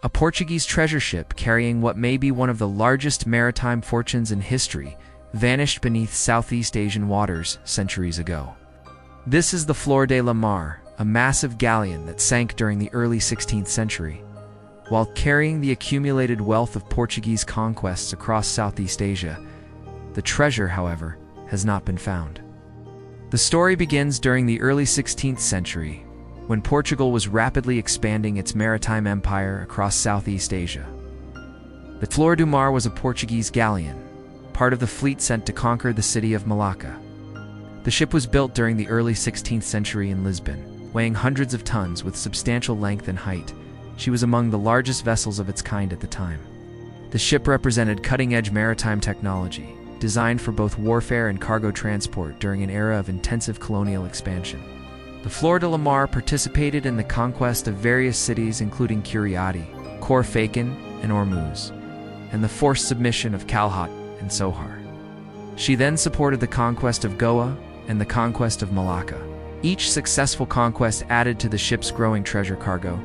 A Portuguese treasure ship carrying what may be one of the largest maritime fortunes in history vanished beneath Southeast Asian waters centuries ago. This is the Flor de la Mar, a massive galleon that sank during the early 16th century. While carrying the accumulated wealth of Portuguese conquests across Southeast Asia, the treasure, however, has not been found. The story begins during the early 16th century, when Portugal was rapidly expanding its maritime empire across Southeast Asia. The Flor do Mar was a Portuguese galleon, part of the fleet sent to conquer the city of Malacca. The ship was built during the early 16th century in Lisbon, weighing hundreds of tons with substantial length and height. She was among the largest vessels of its kind at the time. The ship represented cutting-edge maritime technology, designed for both warfare and cargo transport during an era of intensive colonial expansion. The Flor de la Mar participated in the conquest of various cities including Curiati, Corfacan, and Ormuz, and the forced submission of Kalhat and Sohar. She then supported the conquest of Goa and the conquest of Malacca. Each successful conquest added to the ship's growing treasure cargo.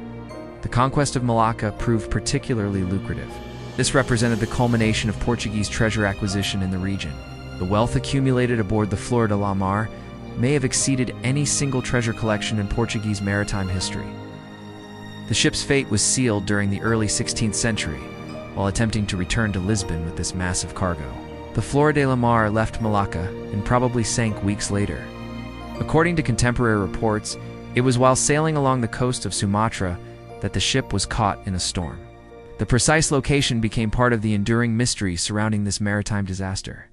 The conquest of Malacca proved particularly lucrative. This represented the culmination of Portuguese treasure acquisition in the region. The wealth accumulated aboard the Flor de la Mar may have exceeded any single treasure collection in Portuguese maritime history. The ship's fate was sealed during the early 16th century, while attempting to return to Lisbon with this massive cargo. The Flor de la Mar left Malacca and probably sank weeks later. According to contemporary reports, it was while sailing along the coast of Sumatra that the ship was caught in a storm. The precise location became part of the enduring mystery surrounding this maritime disaster.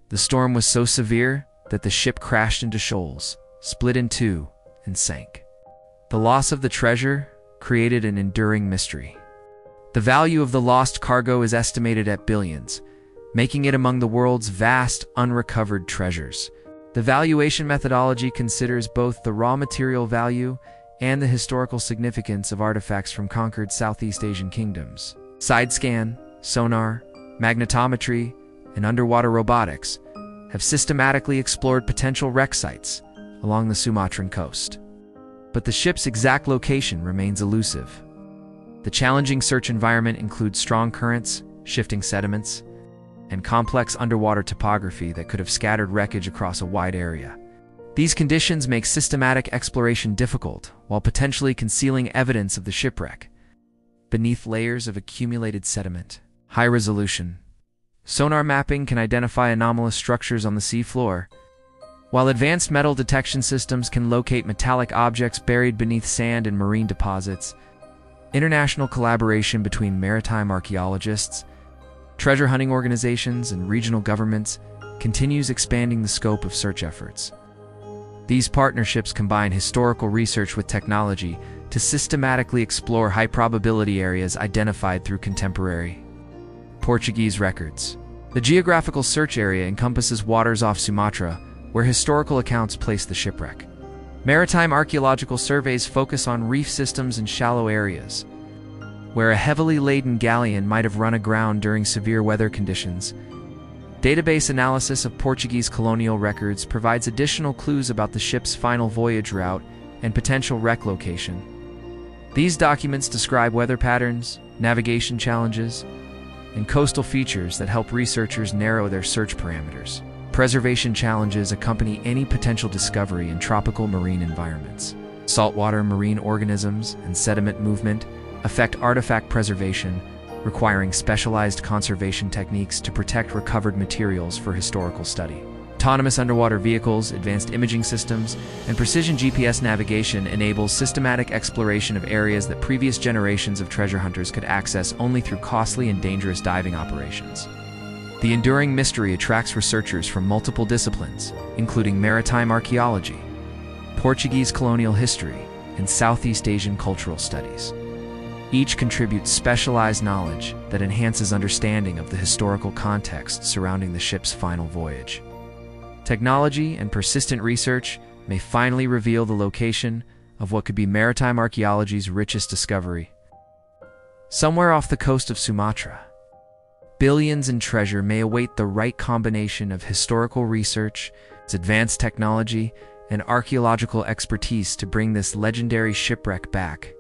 The storm was so severe that the ship crashed into shoals, split in two, and sank. The loss of the treasure created an enduring mystery. The value of the lost cargo is estimated at billions, making it among the world's vast, unrecovered treasures. The valuation methodology considers both the raw material value and the historical significance of artifacts from conquered Southeast Asian kingdoms. Side scan, sonar, magnetometry, and underwater robotics have systematically explored potential wreck sites along the Sumatran coast. But the ship's exact location remains elusive. The challenging search environment includes strong currents, shifting sediments, and complex underwater topography that could have scattered wreckage across a wide area. These conditions make systematic exploration difficult, while potentially concealing evidence of the shipwreck beneath layers of accumulated sediment. High-resolution sonar mapping can identify anomalous structures on the sea floor, while advanced metal detection systems can locate metallic objects buried beneath sand and marine deposits. International collaboration between maritime archaeologists, treasure hunting organizations, and regional governments continues expanding the scope of search efforts. These partnerships combine historical research with technology to systematically explore high-probability areas identified through contemporary Portuguese records. The geographical search area encompasses waters off Sumatra, where historical accounts place the shipwreck. Maritime archaeological surveys focus on reef systems and shallow areas, where a heavily laden galleon might have run aground during severe weather conditions. Database analysis of Portuguese colonial records provides additional clues about the ship's final voyage route and potential wreck location. These documents describe weather patterns, navigation challenges, and coastal features that help researchers narrow their search parameters. Preservation challenges accompany any potential discovery in tropical marine environments. Saltwater marine organisms and sediment movement affect artifact preservation, requiring specialized conservation techniques to protect recovered materials for historical study. Autonomous underwater vehicles, advanced imaging systems, and precision GPS navigation enable systematic exploration of areas that previous generations of treasure hunters could access only through costly and dangerous diving operations. The enduring mystery attracts researchers from multiple disciplines, including maritime archaeology, Portuguese colonial history, and Southeast Asian cultural studies. Each contributes specialized knowledge that enhances understanding of the historical context surrounding the ship's final voyage. Technology and persistent research may finally reveal the location of what could be maritime archaeology's richest discovery. Somewhere off the coast of Sumatra, billions in treasure may await the right combination of historical research, advanced technology, and archaeological expertise to bring this legendary shipwreck back